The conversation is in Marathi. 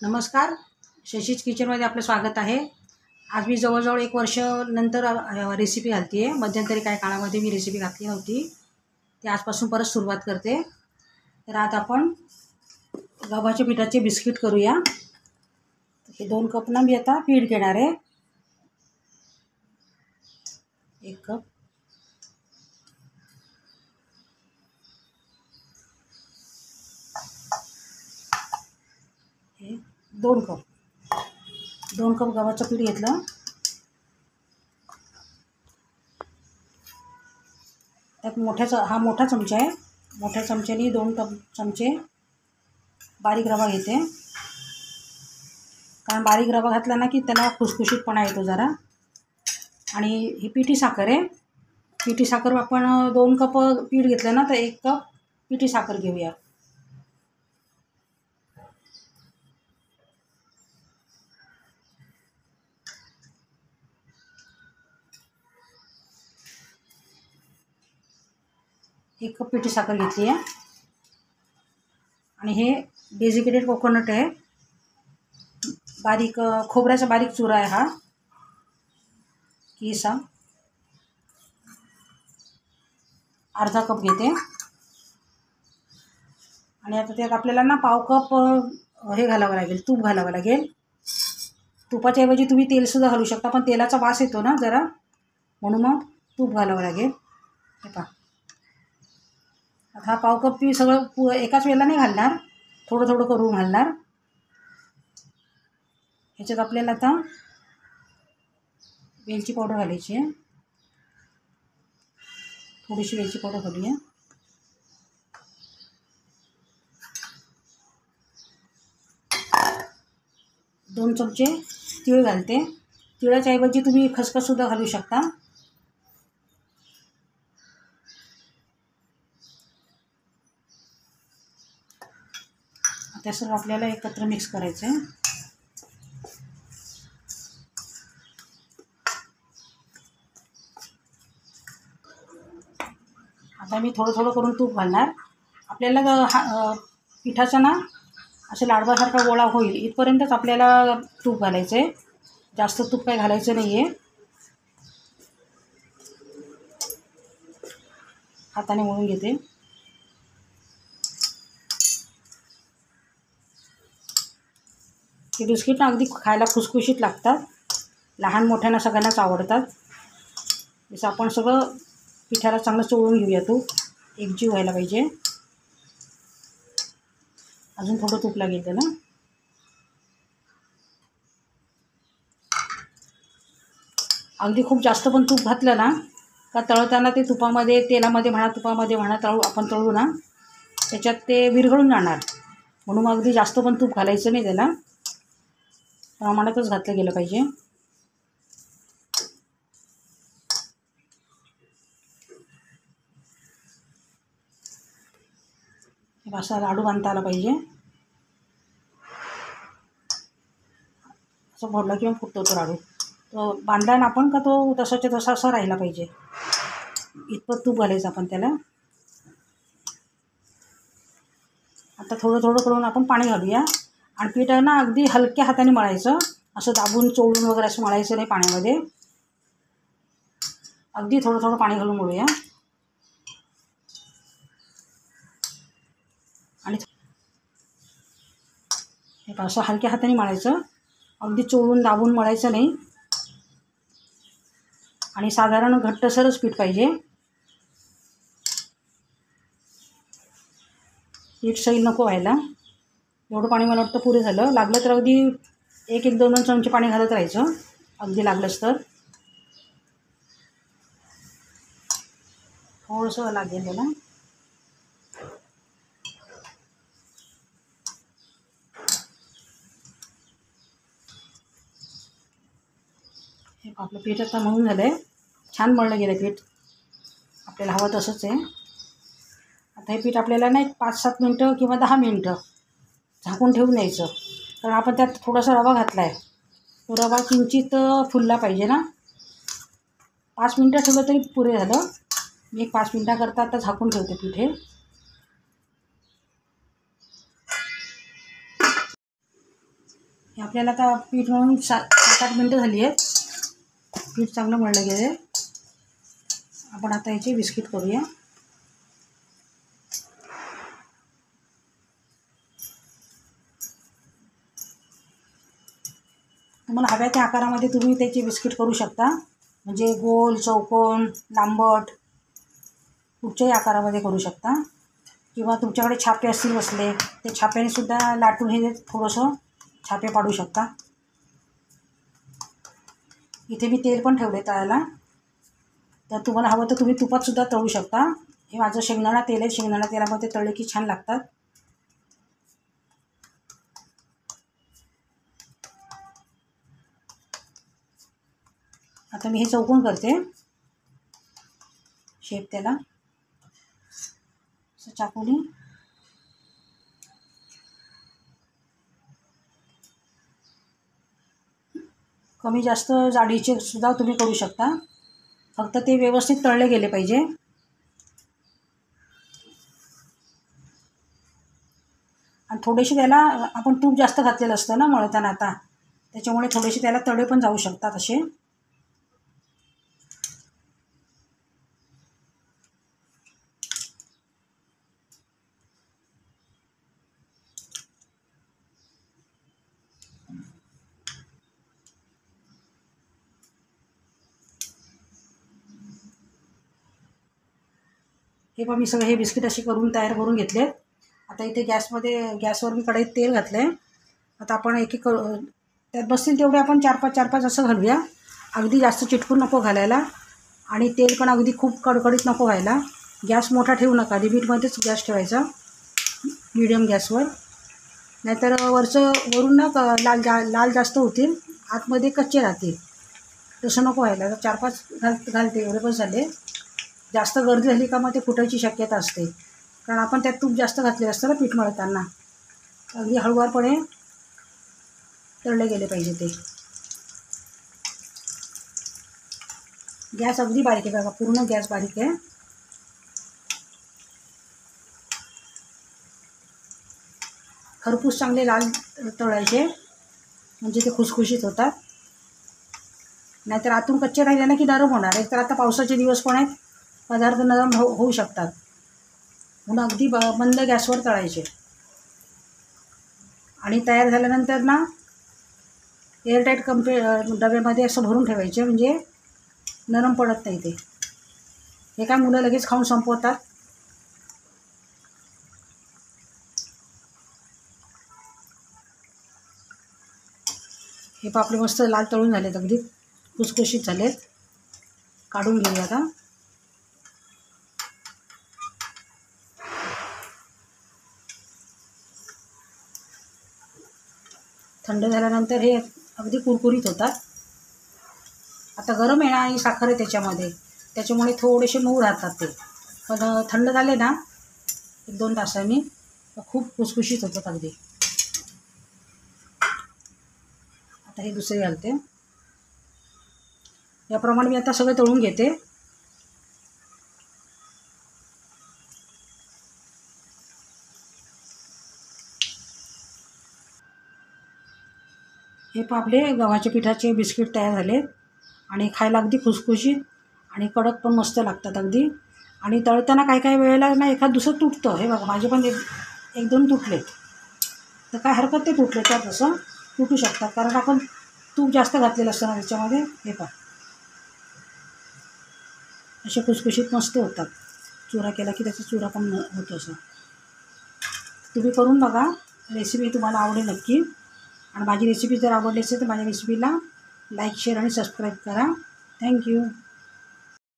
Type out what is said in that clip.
नमस्कार. शशीज किचनमध्ये आपलं स्वागत आहे. आज मी जवळजवळ 1 वर्ष नंतर रेसिपी घालते आहे. मध्यंतरी काही काळामध्ये मी रेसिपी घातली नव्हती. ती आजपासून परत सुरुवात करते. तर आज आपण गव्हाच्या पिठाचे बिस्किट करूया. हे 2 कप ना मी आता पीठ घेणार आहे. 1 कप. हे 2 कप. 2 कप गव्हाचं पीठ घेतलं. त्यात हा मोठा चमचा आहे. मोठ्या चमच्याने 2 चमचे बारीक रवा घेते. कारण बारीक रवा घातला ना की त्याला खुसखुशीतपणा येतो जरा. आणि ही पिठी साखर आहे. पिठी साखर आपण 2 कप पीठ घेतलं ना तर 1 कप पिठी साखर घेऊया. एक कप पिठी साखर घेतली आहे. आणि हे डेसिकेटेड कोकोनट आहे. बारीक खोबऱ्याचा बारीक चुरा आहे हा. किसा अर्धा कप घेते. आणि आता त्यात आपल्याला ना पाव कप हे घालावं लागेल, तूप घालावं लागेल. तुपाच्या ऐवजी तुम्ही तेलसुद्धा घालू शकता, पण तेलाचा वास येतो ना जरा, म्हणून मग तूप घालावं लागेल. हे पहा, आता हा पाव कप मी सगळं एकाच वेळेला नाही घालणार, थोडं थोडं करून घालणार. ह्याच्यात आपल्याला आता वेलची पावडर घालायची आहे. थोडीशी वेलची पावडर घालूया. दोन चमचे तीळ घालते. तिळाच्या ऐवजी तुम्ही खसखससुद्धा घालू शकता. आता सर्व आपल्याला एकत्र मिक्स करायचं आहे. आता मी थोडं थोडं करून तूप घालणार. आपल्याला पिठाचा ना असं लाडवासारखा गोळा होईल इथपर्यंतच आपल्याला तूप घालायचं आहे. जास्त तूप काही घालायचं नाही आहे. हाताने मळून घेते. हे बिस्किट ना अगदी खायला खुसखुशीत लागतात. लहान मोठ्यांना सगळ्यांनाच आवडतात. जसं आपण सगळं पिठाला चांगलं चोळून घेऊया. तूप एकजीव व्हायला पाहिजे. अजून थोडं तूप लागेल त्याला. अगदी खूप जास्त पण तूप घातलं ना का तळताना ते तुपामध्ये, तेलामध्ये म्हणा, तुपामध्ये म्हणा, तळू ना त्याच्यात ते विरघळून जाणार. म्हणून अगदी जास्त पण तूप घालायचं नाही त्याला, प्रमाणातच घातलं गेलं पाहिजे. असा लाडू बांधता आला पाहिजे. असं फोडला किंवा फुटतो तो लाडू. तो बांधला ना आपण का तो तसाच्या तसा असा राहिला पाहिजे. इतपत तूप घालायचं आपण त्याला. आता थोडं थोडं करून आपण पाणी घालूया. आणि पीठ आहे ना अगदी हलक्या हाताने मळायचं. असं दाबून चोळून वगैरे असं मळायचं नाही पाण्यामध्ये. अगदी थोडं थोडं पाणी घालून मळूया. आणि हे असं हलक्या हाताने मळायचं. अगदी चोळून दाबून मळायचं नाही. आणि साधारण घट्टसरच पीठ पाहिजे. पीठ सैल नको व्हायला. एवढं पाणी मला वाटतं पुरे झालं. लागलं तर अगदी 1-2 चमचे पाणी घालत राहायचं, अगदी लागलंच तर. थोडंसं लागेल त्याला. हे आपलं पीठ आता मळून झालं आहे. छान मळलं गेलं पीठ. आपल्याला हवं तसंच आहे. आता हे पीठ आपल्याला ना 5-7 मिनटं किंवा 10 मिनटं झाकून ठेवून द्यायचं. कारण आपण त्यात थोडासा रवा घातला आहे. तो रवा किंचित फुलला पाहिजे ना. 5 मिनटं ठेवलं तरी पुरे झालं. मी 5 मिनटाकरता आता झाकून ठेवते पीठ हे. हे आपल्याला आता पीठ मळून 7-8 मिनटं झाली आहेत. पीठ चांगलं मळलं गेलं आहे. आपण आता याचे बिस्किट करूया. तुम्हाला हव्या त्या आकारामध्ये तुम्ही त्याचे बिस्किट करू शकता. म्हणजे गोल, चौकोन, लांबट कुठच्याही आकारामध्ये करू शकता. किंवा तुमच्याकडे छापे असतील बसले ते छाप्याने सुद्धा लाटून हे थोडंसं छापे पाडू शकता. इथे मी तेल पण ठेवले तळायला, तर तुम्हाला हवं तर तुम्ही तुपातसुद्धा तळू शकता. हे माझं शेंगदाणा तेल आहे. शेंगदाणा तेलामध्ये तळले की छान लागतात. आता मी हे चौकोन करते शेप त्याला असं चाकूने. कमी जास्त जाडीचे सुद्धा तुम्ही करू शकता. फक्त ते व्यवस्थित तळले गेले पाहिजे. आणि थोडेसे त्याला आपण तूप जास्त घातलेलं असतं ना मळताना आता, त्याच्यामुळे थोडेसे त्याला तळे पण जाऊ शकतात असे. हे पण मी सगळे हे बिस्किट असे करून तयार करून घेतलेत. आता इथे गॅसवर मी कढईत तेल घातलं आहे. आता आपण एक एक त्यात बसतील तेवढे आपण 4-5 असं घालूया. अगदी जास्त चिटकून नको घालायला आणि तेल पण अगदी खूप कडकडीत नको व्हायला. गॅस मोठा ठेवू नका, लिमिटमध्येच गॅस ठेवायचा, मीडियम गॅसवर. नाहीतर वरून ना लाल जास्त होतील, आतमध्ये कच्चे राहतील. तसं नको व्हायला. 4-5 घालते, एवढे बस झाले. जास्त गर्दी झाली का मग ते फुटायची शक्यता असते, कारण आपण त्यात तूप जास्त घातले असतं ना पीठ मळताना. अगदी हळूवारपणे तळले गेले पाहिजे ते. गॅस अगदी बारीक आहे बघा, पूर्ण गॅस बारीक आहे. खरपूस चांगले लाल तळायचे, म्हणजे ते खुसखुशीत होतात. नाहीतर आतून कच्चे राहिले ना की नरम होणार. एक तर आता पावसाचे दिवस पण आहेत, पदार्थ नरम होऊ शकतात. म्हणून अगदी मंद गॅसवर तळायचे. आणि तयार झाल्यानंतर ना एअरटाईट डब्यामध्ये असं भरून ठेवायचे, म्हणजे नरम पडत नाही ते. हे काय मुलं लगेच खाऊन संपवतात. हे पापडे मस्त लाल तळून झालेत, अगदी खुसखुशीत झालेत. काढून घेऊया आता. थंड झाल्यानंतर हे अगदी कुरकुरीत होतात. आता गरम आहे ना आणि साखर आहे त्याच्यामध्ये, त्याच्यामुळे थोडेसे मऊ राहतात ते. पण थंड झाले ना 1-2 तासांनी खूप खुसखुशीत होतात अगदी. आता हे दुसरे घालते. याप्रमाणे मी आता सगळे तळून घेते. हे आपले गव्हाच्या पिठाचे बिस्किट तयार झाले आणि खायला अगदी खुसखुशीत आणि कडक पण मस्त लागतात अगदी. आणि तळताना काही वेळेला ना एखाद दुसरं तुटतं. हे बघा माझे पण 1-2 तुटले, तर काय हरकत ते तुटले, त्यात असं तुटू शकतात, कारण आपण तूप जास्त घातलेलं असतं ना त्याच्यामध्ये. हे पहा असे खुसखुशीत मस्त होतात. चुरा केला की त्याचा चुरा पण होतो. असं तुम्ही करून बघा. रेसिपी तुम्हाला आवडेल नक्की. आणि माझी रेसिपी जर आवडली असेल तर माझ्या रेसिपीला लाईक, शेअर आणि सबस्क्राईब करा. थँक्यू.